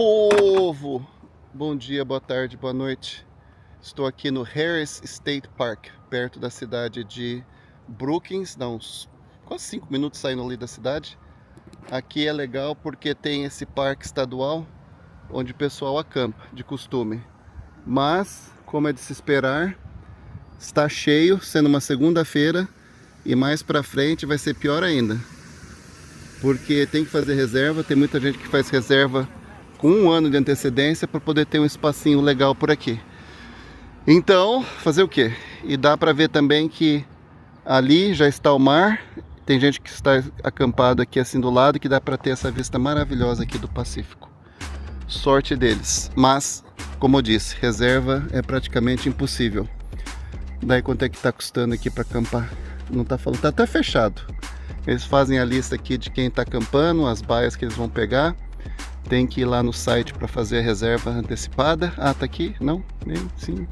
povo! Bom dia, boa tarde, boa noite. Estou aqui no Harris State Park, perto da cidade de Brookings, dá uns quase 5 minutos saindo ali da cidade. Aqui é legal porque tem esse parque estadual onde o pessoal acampa, de costume. Mas, como é de se esperar, está cheio, sendo uma segunda-feira, e mais pra frente vai ser pior ainda. Porque tem que fazer reserva, tem muita gente que faz reserva com 1 ano de antecedência para poder ter um espacinho legal por aqui. Então, fazer o quê? E dá para ver também que ali já está o mar. Tem gente que está acampado aqui assim do lado, que dá para ter essa vista maravilhosa aqui do Pacífico. Sorte deles. Mas, como eu disse, reserva é praticamente impossível. Daí quanto é que está custando aqui para acampar? Não está falando, está até fechado. Eles fazem a lista aqui de quem está acampando, as baias que eles vão pegar. Tem que ir lá no site para fazer a reserva antecipada. Ah, tá aqui? Não? Sim.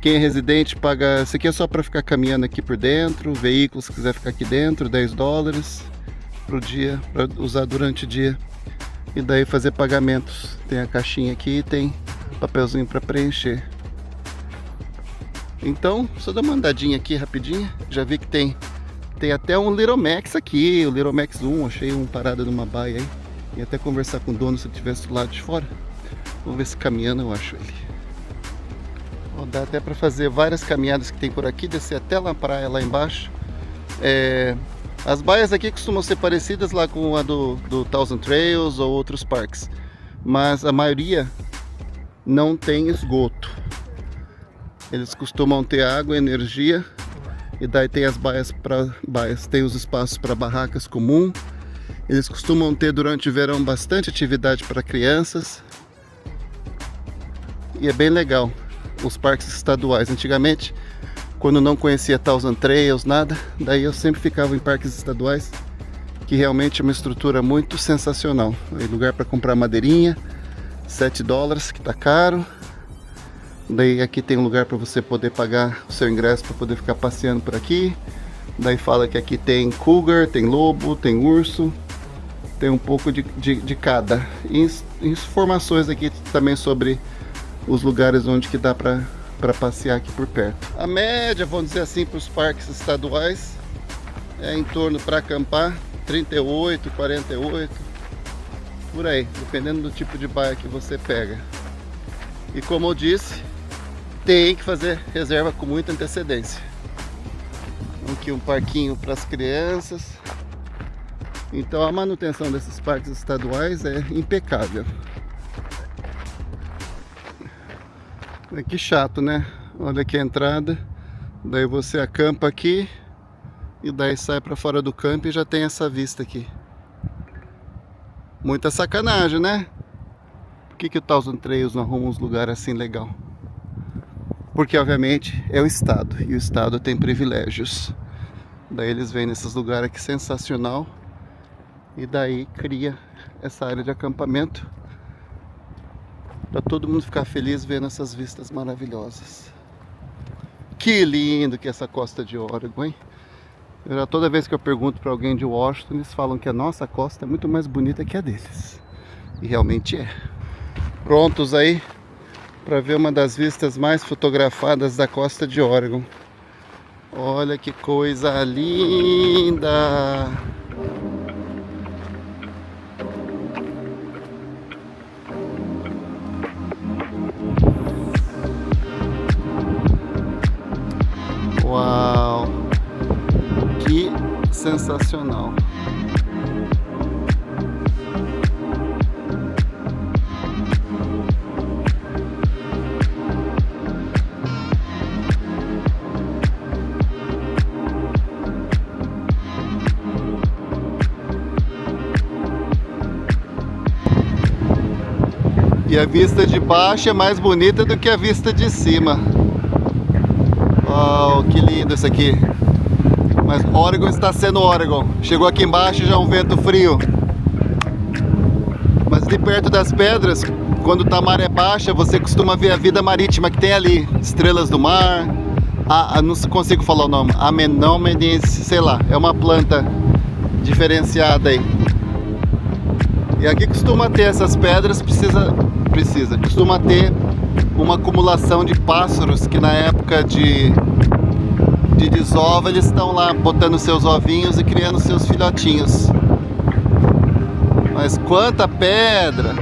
Quem é residente paga... Isso aqui é só para ficar caminhando aqui por dentro. Veículo, se quiser ficar aqui dentro, $10 pro dia, para usar durante o dia. E daí fazer pagamentos. Tem a caixinha aqui e tem papelzinho para preencher. Então, só dar uma andadinha aqui rapidinho. Já vi que tem até um Little Max aqui, o Little Max 1. Achei uma parada numa baia aí. E até conversar com o dono se ele estivesse do lado de fora. Vamos ver se caminhando eu acho ele. Ó, dá até para fazer várias caminhadas que tem por aqui, descer até lá na praia, lá embaixo. As baias aqui costumam ser parecidas lá com a do Thousand Trails ou outros parques. Mas a maioria não tem esgoto. Eles costumam ter água, energia. E daí tem as baias para baias. Tem os espaços para barracas comum. Eles costumam ter durante o verão bastante atividade para crianças. E é bem legal os parques estaduais. Antigamente, quando não conhecia Thousand Trails, nada, daí eu sempre ficava em parques estaduais, que realmente é uma estrutura muito sensacional. Aí, lugar para comprar madeirinha, $7, que tá caro. Daí aqui tem um lugar para você poder pagar o seu ingresso para poder ficar passeando por aqui. Daí fala que aqui tem cougar, tem lobo, tem urso. Tem um pouco de cada. E informações aqui também sobre os lugares onde que dá para passear aqui por perto. A média, vamos dizer assim, para os parques estaduais é em torno para acampar 38, 48, por aí, dependendo do tipo de baia que você pega. E como eu disse, tem que fazer reserva com muita antecedência. Aqui um parquinho para as crianças. Então a manutenção desses parques estaduais é impecável. Que chato, né? Olha aqui a entrada. Daí você acampa aqui e daí sai para fora do campo e já tem essa vista aqui. Muita sacanagem, né? Por que o Thousand Trails não arruma uns lugares assim legal? Porque obviamente é o estado e o estado tem privilégios. Daí eles vêm nesses lugares aqui sensacional. E daí cria essa área de acampamento para todo mundo ficar feliz vendo essas vistas maravilhosas. Que lindo que é essa costa de Oregon, hein? Toda vez que eu pergunto para alguém de Washington, eles falam que a nossa costa é muito mais bonita que a deles. E realmente é. Prontos aí para ver uma das vistas mais fotografadas da costa de Oregon. Olha que coisa linda! Uau! Que sensacional! E a vista de baixo é mais bonita do que a vista de cima. Uau, que lindo isso aqui. Mas Oregon está sendo Oregon. Chegou aqui embaixo já um vento frio. Mas ali perto das pedras, quando tá maré baixa, você costuma ver a vida marítima que tem ali. Estrelas do mar. Não consigo falar o nome. Amenómenes, sei lá. É uma planta diferenciada aí. E aqui costuma ter essas pedras, costuma ter uma acumulação de pássaros que na época de desova eles estão lá botando seus ovinhos e criando seus filhotinhos. Mas quanta pedra!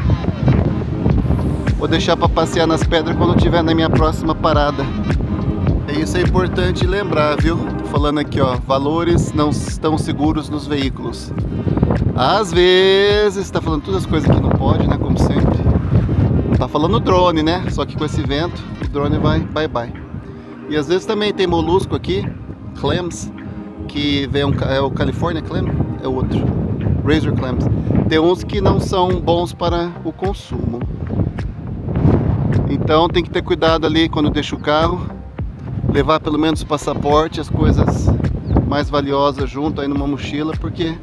Vou deixar para passear nas pedras quando estiver na minha próxima parada. Isso é importante lembrar, viu? Tô falando aqui, ó, valores não estão seguros nos veículos. Às vezes, tá falando todas as coisas que não pode, né? Como sempre. Tá falando drone, né? Só que com esse vento, o drone vai bye. E às vezes também tem molusco aqui, clams, que vem é o California clam, é o outro, razor clams. Tem uns que não são bons para o consumo. Então tem que ter cuidado ali quando deixa o carro, levar pelo menos o passaporte, as coisas mais valiosas junto aí numa mochila, porque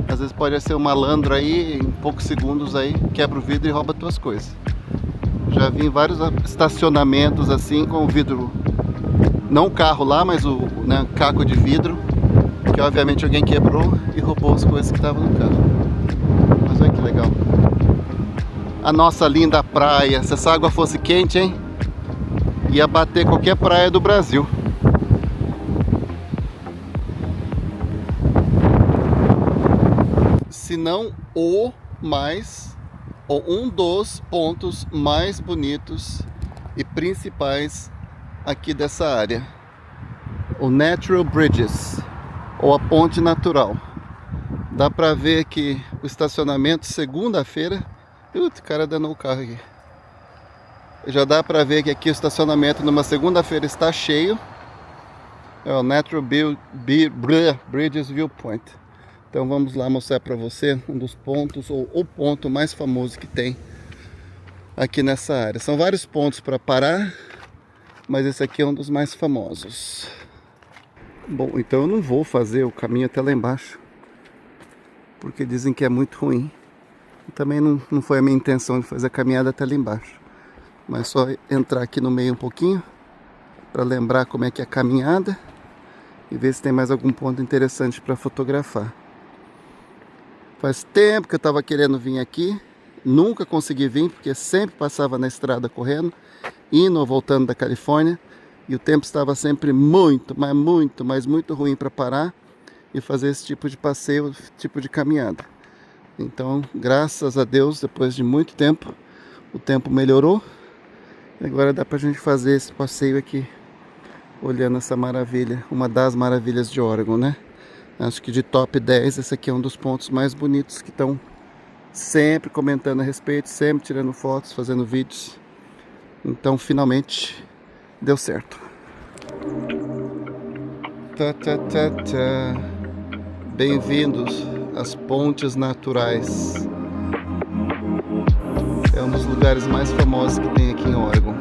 às vezes pode ser um malandro aí, em poucos segundos aí, quebra o vidro e rouba tuas coisas. Já vi em vários estacionamentos assim, com o vidro, não o carro lá, mas o caco de vidro, que obviamente alguém quebrou e roubou as coisas que estavam no carro. Mas olha que legal. A nossa linda praia, se essa água fosse quente, hein? Ia bater qualquer praia do Brasil. Se não o mais, ou um dos pontos mais bonitos e principais aqui dessa área. O Natural Bridges, ou a ponte natural. Dá pra ver aqui o estacionamento segunda-feira. O cara danou o carro aqui. Já dá pra ver que aqui o estacionamento numa segunda-feira está cheio. É o Natural Bridges Viewpoint. Então vamos lá mostrar pra você um dos pontos, ou o ponto mais famoso que tem aqui nessa área. São vários pontos para parar, mas esse aqui é um dos mais famosos. Bom, então eu não vou fazer o caminho até lá embaixo, porque dizem que é muito ruim. Também não foi a minha intenção de fazer a caminhada até lá embaixo, mas só entrar aqui no meio um pouquinho para lembrar como é que é a caminhada e ver se tem mais algum ponto interessante para fotografar. Faz tempo que eu estava querendo vir aqui, nunca consegui vir porque sempre passava na estrada correndo, indo ou voltando da Califórnia, e o tempo estava sempre muito ruim para parar e fazer esse tipo de passeio, esse tipo de caminhada. Então, graças a Deus, depois de muito tempo, o tempo melhorou. E agora dá pra gente fazer esse passeio aqui, olhando essa maravilha, uma das maravilhas de Oregon, né? Acho que de top 10, esse aqui é um dos pontos mais bonitos que estão sempre comentando a respeito, sempre tirando fotos, fazendo vídeos. Então, finalmente, deu certo. Bem-vindos às pontes naturais. É um dos lugares mais famosos que tem aqui em Oregon.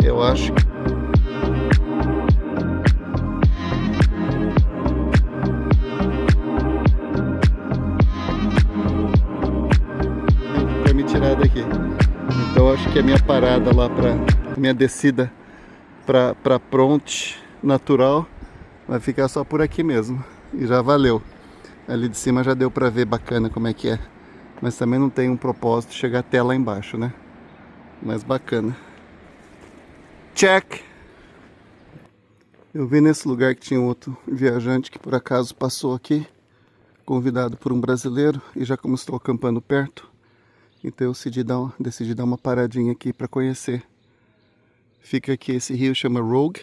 Eu acho que para me tirar daqui. Então acho que a minha parada lá para minha descida para ponte natural vai ficar só por aqui mesmo. E já valeu. Ali de cima já deu para ver bacana como é que é. Mas também não tem um propósito de chegar até lá embaixo, né? Mas bacana. Check! Eu vi nesse lugar que tinha outro viajante que por acaso passou aqui, convidado por um brasileiro, e já como estou acampando perto, então eu decidi dar uma paradinha aqui para conhecer. Fica aqui, esse rio chama Rogue.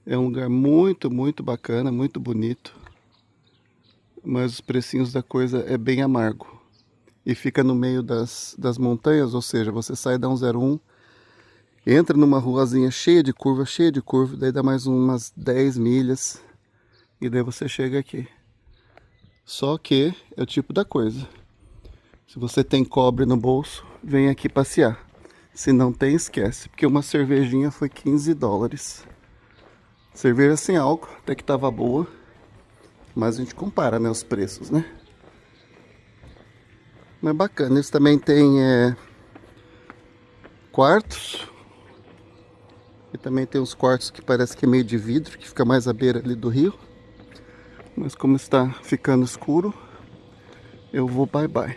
É um lugar muito bacana, muito bonito. Mas os precinhos da coisa é bem amargo. E fica no meio das montanhas, ou seja, você sai da 101, entra numa ruazinha cheia de curva, daí dá mais umas 10 milhas e daí você chega aqui. Só que é o tipo da coisa. Se você tem cobre no bolso, vem aqui passear. Se não tem, esquece, porque uma cervejinha foi $15. Cerveja sem álcool, até que tava boa. Mas a gente compara, né, os preços, né? Mas bacana, eles também tem quartos. E também tem uns quartos que parece que é meio de vidro, que fica mais à beira ali do rio. Mas como está ficando escuro, eu vou bye bye.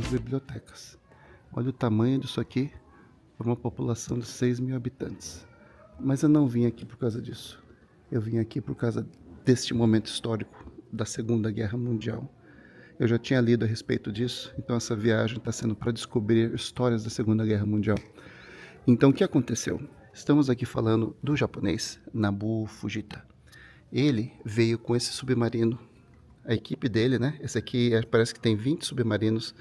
Bibliotecas. Olha o tamanho disso aqui para uma população de 6 mil habitantes. Mas eu não vim aqui por causa disso. Eu vim aqui por causa deste momento histórico da Segunda Guerra Mundial. Eu já tinha lido a respeito disso, então essa viagem está sendo para descobrir histórias da Segunda Guerra Mundial. Então o que aconteceu? Estamos aqui falando do japonês Nobuo Fujita. Ele veio com esse submarino, a equipe dele, né? Esse aqui parece que tem 20 submarinos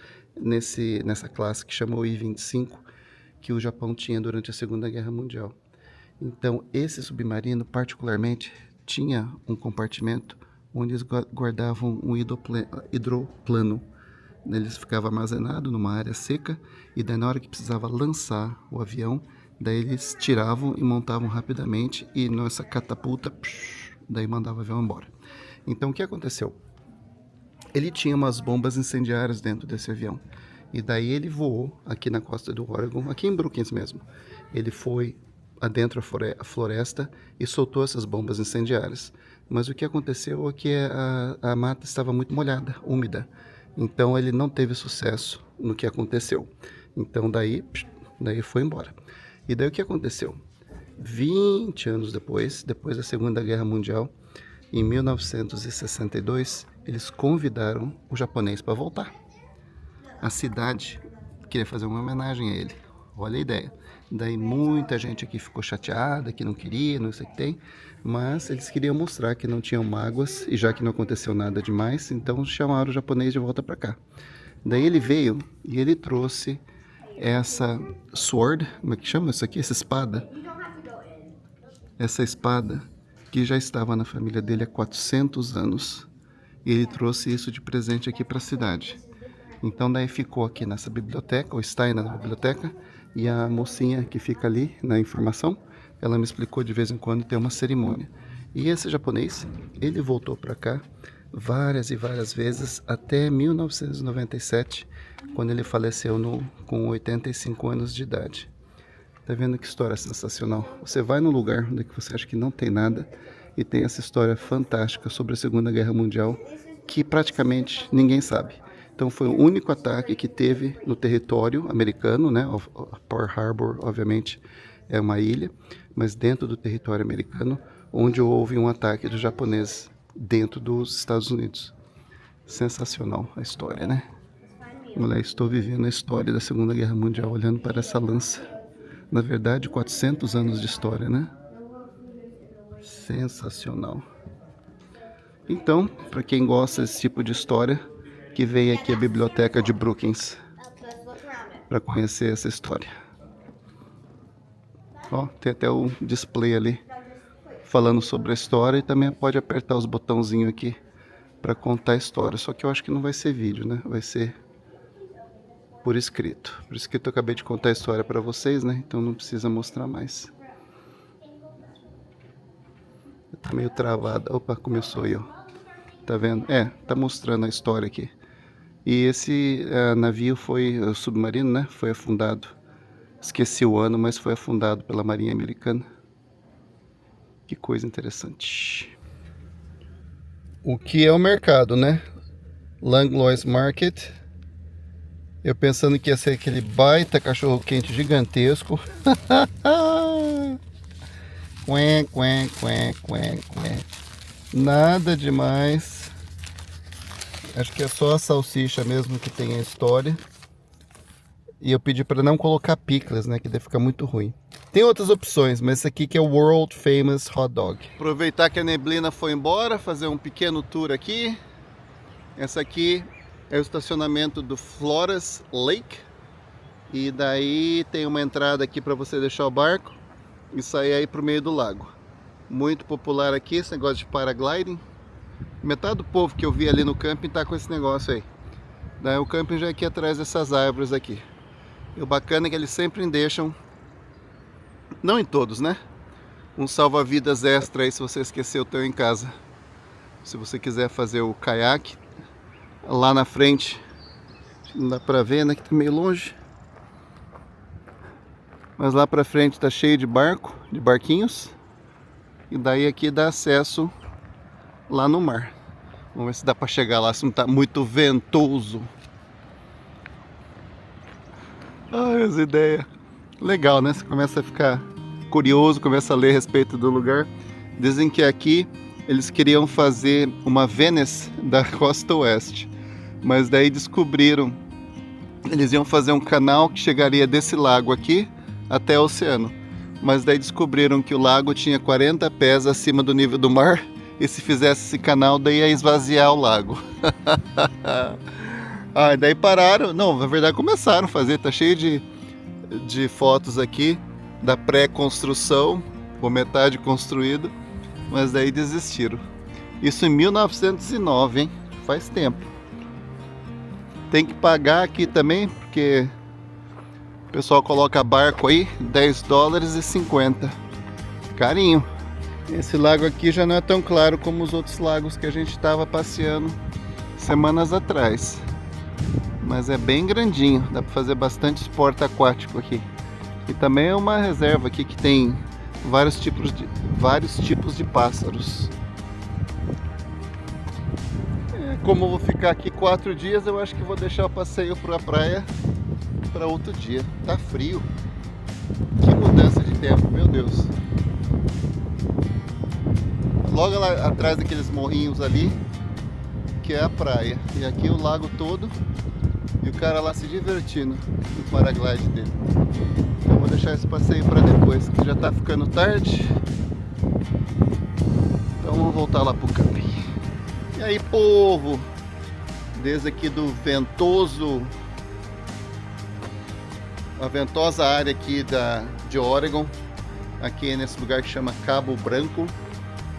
nessa classe que chamou I-25, que o Japão tinha durante a Segunda Guerra Mundial. Então, esse submarino, particularmente, tinha um compartimento onde eles guardavam um hidroplano. Eles ficavam armazenados numa área seca e daí na hora que precisava lançar o avião, daí eles tiravam e montavam rapidamente e nessa catapulta, daí mandava o avião embora. Então, o que aconteceu? Ele tinha umas bombas incendiárias dentro desse avião. E daí ele voou aqui na costa do Oregon, aqui em Brookings mesmo. Ele foi adentro a floresta e soltou essas bombas incendiárias. Mas o que aconteceu é que a mata estava muito molhada, úmida. Então ele não teve sucesso no que aconteceu. Então daí foi embora. E daí o que aconteceu? 20 anos depois da Segunda Guerra Mundial, em 1962, eles convidaram o japonês para voltar. A cidade queria fazer uma homenagem a ele. Olha a ideia. Daí muita gente aqui ficou chateada, que não queria, não sei o que tem. Mas eles queriam mostrar que não tinham mágoas, e já que não aconteceu nada demais, então chamaram o japonês de volta para cá. Daí ele veio e ele trouxe essa sword, como é que chama isso aqui? Essa espada. Essa espada que já estava na família dele há 400 anos. E ele trouxe isso de presente aqui para a cidade. Então daí ficou aqui nessa biblioteca, ou está aí na biblioteca, e a mocinha que fica ali na informação, ela me explicou de vez em quando tem uma cerimônia. E esse japonês, ele voltou para cá várias e várias vezes até 1997, quando ele faleceu com 85 anos de idade. Tá vendo que história sensacional? Você vai num lugar onde você acha que não tem nada e tem essa história fantástica sobre a Segunda Guerra Mundial que praticamente ninguém sabe. Então foi o único ataque que teve no território americano, né? Pearl Harbor, obviamente, é uma ilha, mas dentro do território americano, onde houve um ataque dos japoneses dentro dos Estados Unidos. Sensacional a história, né? Olha, estou vivendo a história da Segunda Guerra Mundial olhando para essa lança. Na verdade, 400 anos de história, né? Sensacional. Então, para quem gosta desse tipo de história, que venha aqui à biblioteca de Brookings para conhecer essa história. Ó, tem até o display ali falando sobre a história e também pode apertar os botãozinhos aqui para contar a história. Só que eu acho que não vai ser vídeo, né? Vai ser por escrito. Por escrito eu acabei de contar a história para vocês, né? Então não precisa mostrar mais. Tá meio travada. Opa, começou aí, ó. tá vendo? Tá mostrando a história aqui. E esse navio foi, o submarino, né? Foi afundado. Esqueci o ano, mas foi afundado pela Marinha Americana. Que coisa interessante. O que é o mercado, né? Langlois Market. Eu pensando que ia ser aquele baita cachorro-quente gigantesco. Quen, quen, quen, quen, quen. Nada demais. Acho que é só a salsicha mesmo que tem a história. E eu pedi para não colocar picles, né? Que deve ficar muito ruim. Tem outras opções, mas esse aqui que é o World Famous Hot Dog. Aproveitar que a neblina foi embora, fazer um pequeno tour aqui. Essa aqui é o estacionamento do Flores Lake. E daí tem uma entrada aqui para você deixar o barco e sair aí para o meio do lago. Muito popular aqui esse negócio de paragliding. Metade do povo que eu vi ali no camping tá com esse negócio aí. Daí o camping já é aqui atrás dessas árvores aqui. E o bacana é que eles sempre deixam, não em todos, né? Um salva-vidas extra aí se você esquecer o teu em casa. Se você quiser fazer o caiaque, lá na frente, não dá pra ver, né? Que tá meio longe. Mas lá pra frente tá cheio de barco, de barquinhos. E daí aqui dá acesso lá no mar. Vamos ver se dá pra chegar lá, se não tá muito ventoso. Ai, as ideias. Legal, né? Você começa a ficar curioso, começa a ler a respeito do lugar. Dizem que aqui eles queriam fazer uma Venice da costa oeste. Mas daí descobriram, eles iam fazer um canal que chegaria desse lago aqui até o oceano. Mas daí descobriram que o lago tinha 40 pés acima do nível do mar. E se fizesse esse canal, daí ia esvaziar o lago. Daí pararam. Não, na verdade começaram a fazer. Tá cheio de fotos aqui da pré-construção, ou metade construído. Mas daí desistiram. Isso em 1909, hein? Faz tempo. Tem que pagar aqui também, porque o pessoal coloca barco aí, $10,50. Carinho. Esse lago aqui já não é tão claro como os outros lagos que a gente estava passeando semanas atrás. Mas é bem grandinho, dá para fazer bastante esporte aquático aqui. E também é uma reserva aqui que tem vários tipos de pássaros. Como eu vou ficar aqui 4 dias, eu acho que vou deixar o passeio para a praia para outro dia. Tá frio. Que mudança de tempo, meu Deus. Logo lá atrás daqueles morrinhos ali, que é a praia. E aqui o lago todo e o cara lá se divertindo no paraglide dele. Então vou deixar esse passeio para depois, que já tá ficando tarde. Então vamos voltar lá pro camping. E aí, povo, desde aqui do ventoso, a ventosa área aqui de Oregon, aqui nesse lugar que chama Cabo Branco,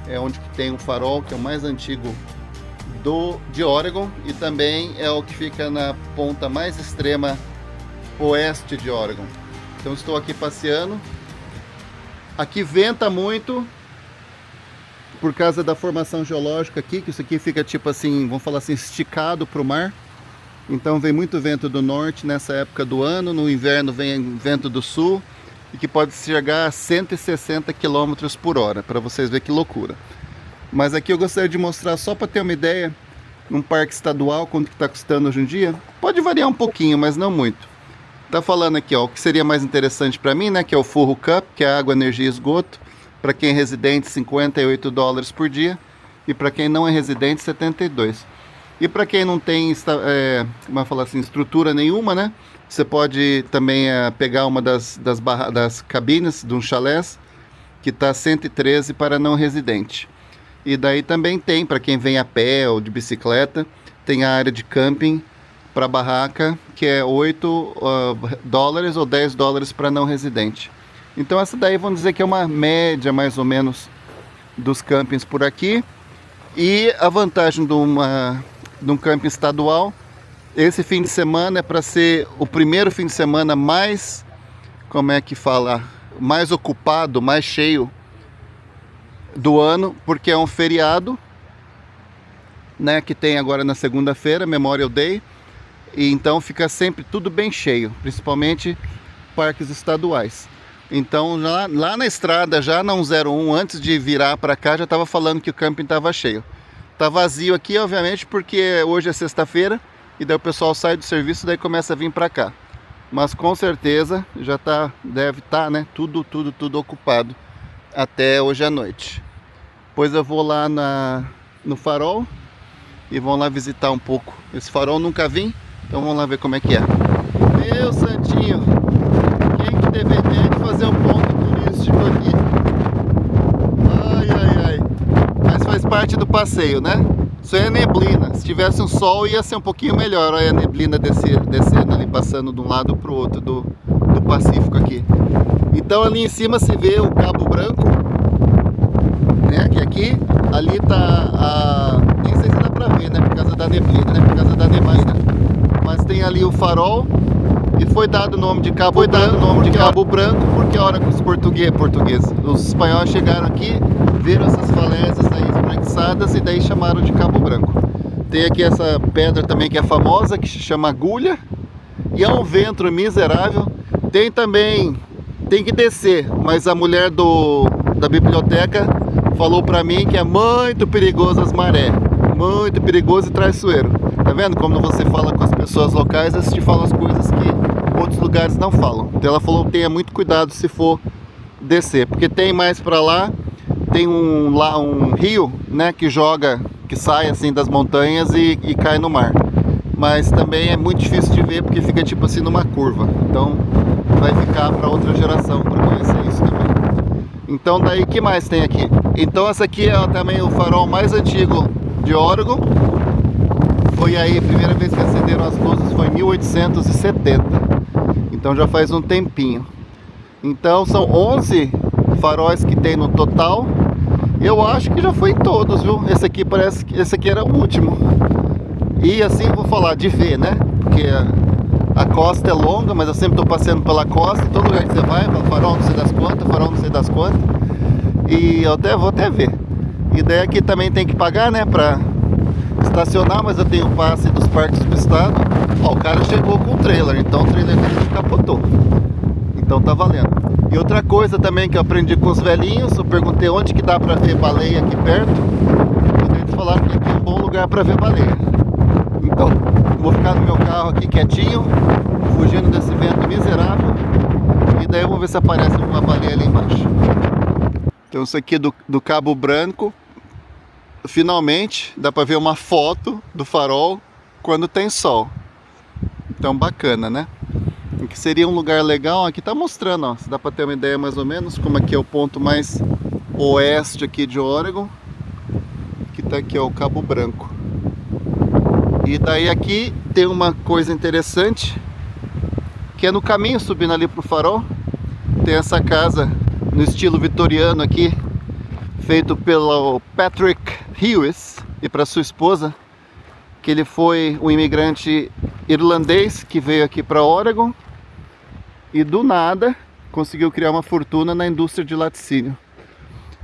é onde que tem o farol, que é o mais antigo de Oregon, e também é o que fica na ponta mais extrema oeste de Oregon. Então estou aqui passeando. Aqui venta muito por causa da formação geológica aqui, que isso aqui fica tipo assim, vamos falar assim, esticado para o mar. Então vem muito vento do norte nessa época do ano, no inverno vem vento do sul, e que pode chegar a 160 km por hora, para vocês verem que loucura. Mas aqui eu gostaria de mostrar, só para ter uma ideia, num parque estadual, quanto que está custando hoje em dia. Pode variar um pouquinho, mas não muito. Tá falando aqui, ó, o que seria mais interessante para mim, né, que é o Furro Cup, que é água, energia e esgoto. Para quem é residente, $58 por dia. E para quem não é residente, 72. E para quem não tem, como falar assim, estrutura nenhuma, né? Você pode também pegar uma das cabines de um chalés, que está 113 para não residente. E daí também tem, para quem vem a pé ou de bicicleta, tem a área de camping para barraca, que é $8 ou $10 para não residente. Então essa daí vamos dizer que é uma média mais ou menos dos campings por aqui. E a vantagem de um camping estadual, esse fim de semana é para ser o primeiro fim de semana mais, como é que fala, mais ocupado, mais cheio do ano, porque é um feriado. né, que tem agora na segunda-feira, Memorial Day. E então fica sempre tudo bem cheio, principalmente parques estaduais. Então lá na estrada, já na 101, antes de virar para cá, já estava falando que o camping estava cheio. Tá vazio aqui, obviamente, porque hoje é sexta-feira e daí o pessoal sai do serviço e daí começa a vir para cá. Mas com certeza já deve estar, né, tudo ocupado até hoje à noite. Depois eu vou lá no farol e vamos lá visitar um pouco. Esse farol nunca vim, então vamos lá ver como é que é. Meu santinho, quem que teve a ideia de fazer um ponto turístico aqui? Ai. Mas faz parte do passeio, né? Isso é neblina. Se tivesse um sol ia ser um pouquinho melhor. Olha a neblina descendo ali, passando de um lado para o outro do Pacífico aqui. Então ali em cima se vê o Cabo Branco, né? Que aqui, ali tá nem sei se dá pra ver, né? Por causa da neblina, né? Por causa da neblina. Mas tem ali o farol e foi dado o nome de Cabo Branco porque a hora que os portugueses, os espanhóis chegaram aqui, viram essas falésias aí esbranquiçadas e daí chamaram de Cabo Branco. Tem aqui essa pedra também que é famosa, que se chama Agulha, e é um vento miserável. Tem também, tem que descer, mas a mulher da biblioteca falou pra mim que é muito perigoso as marés, muito perigoso e traiçoeiro. Tá vendo como você fala com as pessoas locais, elas te falam as coisas que outros lugares não falam. Então ela falou que tenha muito cuidado se for descer, porque tem mais pra lá, tem um rio, né, que sai assim das montanhas e cai no mar. Mas também é muito difícil de ver porque fica tipo assim numa curva. Então vai ficar para outra geração para conhecer isso também. Então daí que mais tem aqui? Então essa aqui é também o farol mais antigo de Oregon. Foi aí, a primeira vez que acenderam as luzes foi em 1870. Então já faz um tempinho. Então são 11 faróis que tem no total. Eu acho que já foi em todos, viu? Esse aqui parece que esse aqui era o último. E assim vou falar de ver, né? Porque a costa é longa, mas eu sempre estou passeando pela costa. Todo lugar que você vai, farol não sei das quantas, farol não sei das quantas. E eu vou até ver. E daí aqui também tem que pagar, né? Pra estacionar, mas eu tenho o passe dos parques do estado. Ó, o cara chegou com o trailer, então o trailer dele capotou. Então tá valendo. E outra coisa também que eu aprendi com os velhinhos, eu perguntei onde que dá pra ver baleia aqui perto. E eles falaram que aqui é um bom lugar pra ver baleia. Então, vou ficar no meu carro aqui quietinho, fugindo desse vento miserável. E daí eu vou ver se aparece uma baleia ali embaixo. Então isso aqui do Cabo Branco. Finalmente dá pra ver uma foto do farol quando tem sol. Então bacana, né? Que seria um lugar legal, aqui tá mostrando, ó, se dá pra ter uma ideia mais ou menos como aqui é o ponto mais oeste aqui de Oregon, que tá aqui, ó, o Cabo Branco. E daí aqui tem uma coisa interessante, que é no caminho subindo ali pro farol, tem essa casa no estilo vitoriano aqui, feito pelo Patrick Hughes e para sua esposa, que ele foi um imigrante irlandês que veio aqui para Oregon e do nada conseguiu criar uma fortuna na indústria de laticínio.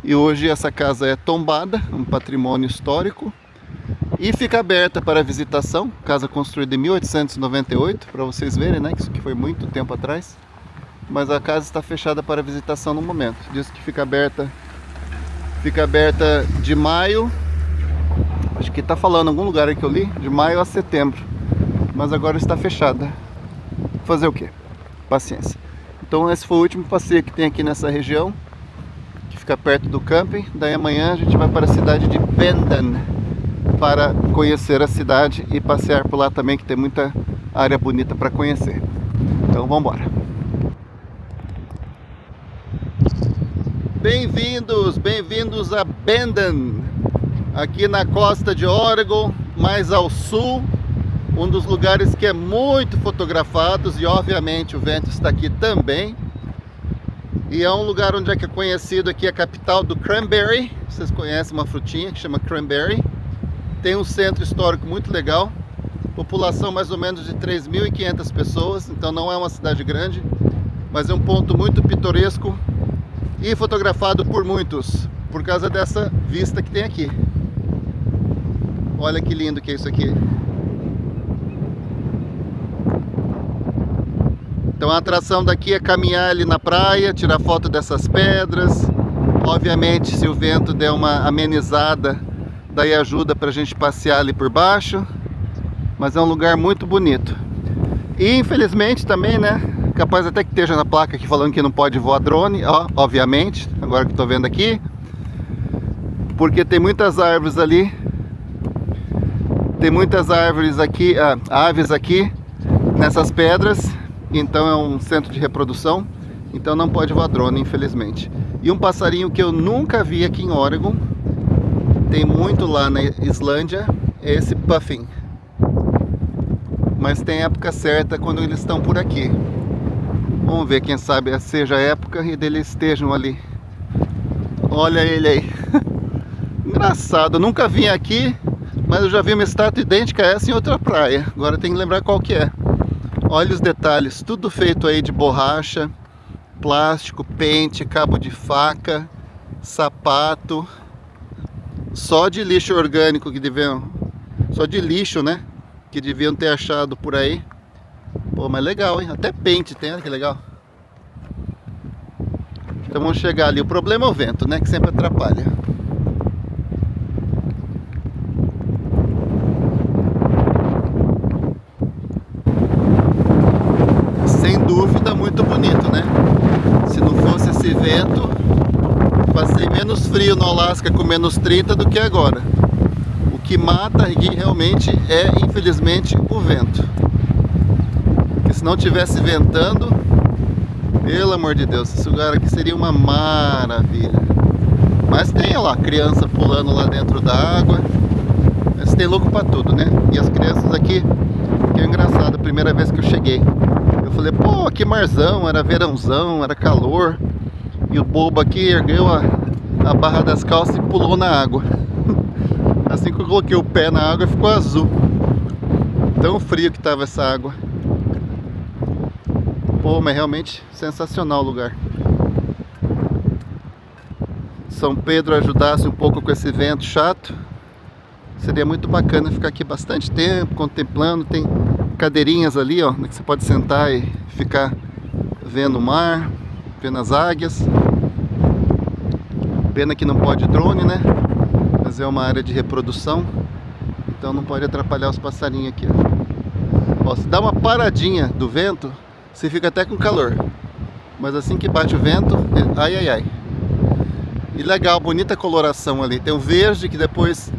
E hoje essa casa é tombada, um patrimônio histórico, e fica aberta para visitação. Casa construída em 1898, para vocês verem, né, que isso aqui foi muito tempo atrás. Mas a casa está fechada para visitação no momento. Diz que fica aberta de maio, acho que está falando em algum lugar aí que eu li, de maio a setembro. Mas agora está fechada. Fazer o quê? Paciência. Então esse foi o último passeio que tem aqui nessa região, que fica perto do camping. Daí amanhã a gente vai para a cidade de Bandon para conhecer a cidade e passear por lá também, que tem muita área bonita para conhecer. Então vamos embora. Bem-vindos a Bandon, aqui na costa de Oregon, mais ao sul. Um dos lugares que é muito fotografados e obviamente o vento está aqui também. E é um lugar onde é que é conhecido aqui a capital do cranberry. Vocês conhecem uma frutinha que chama cranberry. Tem um centro histórico muito legal. População mais ou menos de 3.500 pessoas, então não é uma cidade grande, mas é um ponto muito pitoresco e fotografado por muitos, por causa dessa vista que tem aqui. Olha que lindo que é isso aqui. Então a atração daqui é caminhar ali na praia, tirar foto dessas pedras. Obviamente, se o vento der uma amenizada, daí ajuda pra gente passear ali por baixo. Mas é um lugar muito bonito. E infelizmente também, né, capaz até que esteja na placa aqui falando que não pode voar drone, ó, obviamente, agora que estou vendo aqui. Porque tem muitas árvores ali. Tem muitas árvores aqui, aves aqui nessas pedras. Então é um centro de reprodução. Então não pode voar drone, infelizmente. E um passarinho que eu nunca vi aqui em Oregon, tem muito lá na Islândia, é esse puffin. Mas tem época certa quando eles estão por aqui. Vamos ver, quem sabe seja a época e eles estejam ali. Olha ele aí. Engraçado, eu nunca vim aqui, mas eu já vi uma estátua idêntica a essa em outra praia. Agora tem que lembrar qual que é. Olha os detalhes, tudo feito aí de borracha, plástico, pente, cabo de faca, sapato. Só de lixo orgânico que deviam... Só de lixo, né? Que deviam ter achado por aí. Pô, mas legal, hein? Até pente tem, olha que legal. Então vamos chegar ali. O problema é o vento, né? Que sempre atrapalha. Sem dúvida, muito bonito, né? Se não fosse esse vento, passei menos frio no Alasca com menos 30 do que agora. O que mata aqui realmente é, infelizmente, o vento. Porque se não tivesse ventando, pelo amor de Deus, esse lugar aqui seria uma maravilha. Mas tem, olha lá, criança pulando lá dentro da água. Mas tem louco pra tudo, né? E as crianças aqui, que é engraçado, a primeira vez que eu cheguei, eu falei, pô, que marzão, era verãozão, era calor. E o bobo aqui ergueu a barra das calças e pulou na água. Assim que eu coloquei o pé na água, ficou azul. Tão frio que tava essa água. Pô, mas realmente sensacional o lugar. São Pedro ajudasse um pouco com esse vento chato, seria muito bacana ficar aqui bastante tempo, contemplando. Tem cadeirinhas ali, ó, que você pode sentar e ficar vendo o mar, vendo as águias. Pena que não pode drone, né? Mas é uma área de reprodução, então não pode atrapalhar os passarinhos aqui. Ó, se dá uma paradinha do vento, você fica até com calor. Mas assim que bate o vento, ai ai ai. E legal, bonita coloração ali. Tem o verde que depois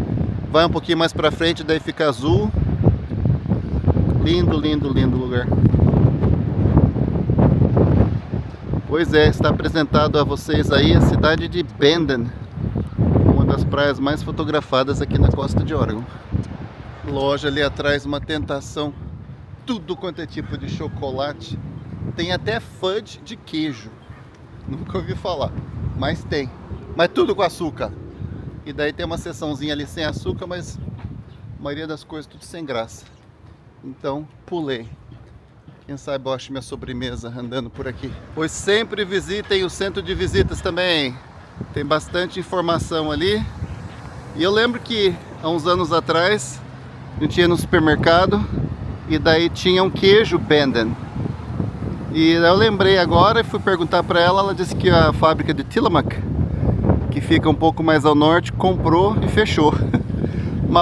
vai um pouquinho mais pra frente, daí fica azul. Lindo, lindo, lindo lugar. Pois é, está apresentado a vocês aí a cidade de Bandon, uma das praias mais fotografadas aqui na costa de Oregon. Loja ali atrás, uma tentação, tudo quanto é tipo de chocolate. Tem até fudge de queijo, nunca ouvi falar, mas tem. Mas tudo com açúcar. E daí tem uma seçãozinha ali sem açúcar, mas a maioria das coisas tudo sem graça. Então pulei. Quem sabe eu acho minha sobremesa andando por aqui. Pois sempre visitem o centro de visitas também. Tem bastante informação ali. E eu lembro que há uns anos atrás a gente ia no supermercado e daí tinha um queijo Bandon. E eu lembrei agora e fui perguntar para ela. Ela disse que a fábrica de Tillamook, que fica um pouco mais ao norte, comprou e fechou.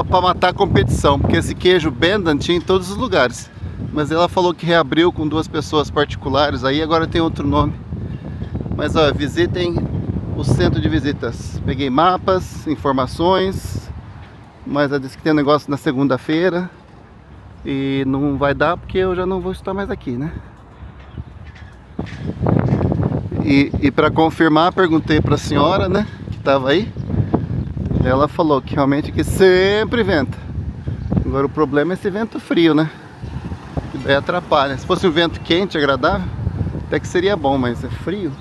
Para matar a competição, porque esse queijo Bandon tinha em todos os lugares. Mas ela falou que reabriu com 2 pessoas particulares, aí agora tem outro nome. Mas ó, visitem o centro de visitas. Peguei mapas, informações, mas ela disse que tem um negócio na segunda-feira e não vai dar porque eu já não vou estar mais aqui, né? E para confirmar, perguntei para a senhora, né, que estava aí. Ela falou que realmente que sempre venta. Agora o problema é esse vento frio, né? Que daí atrapalha. Se fosse um vento quente, agradável, até que seria bom, mas é frio.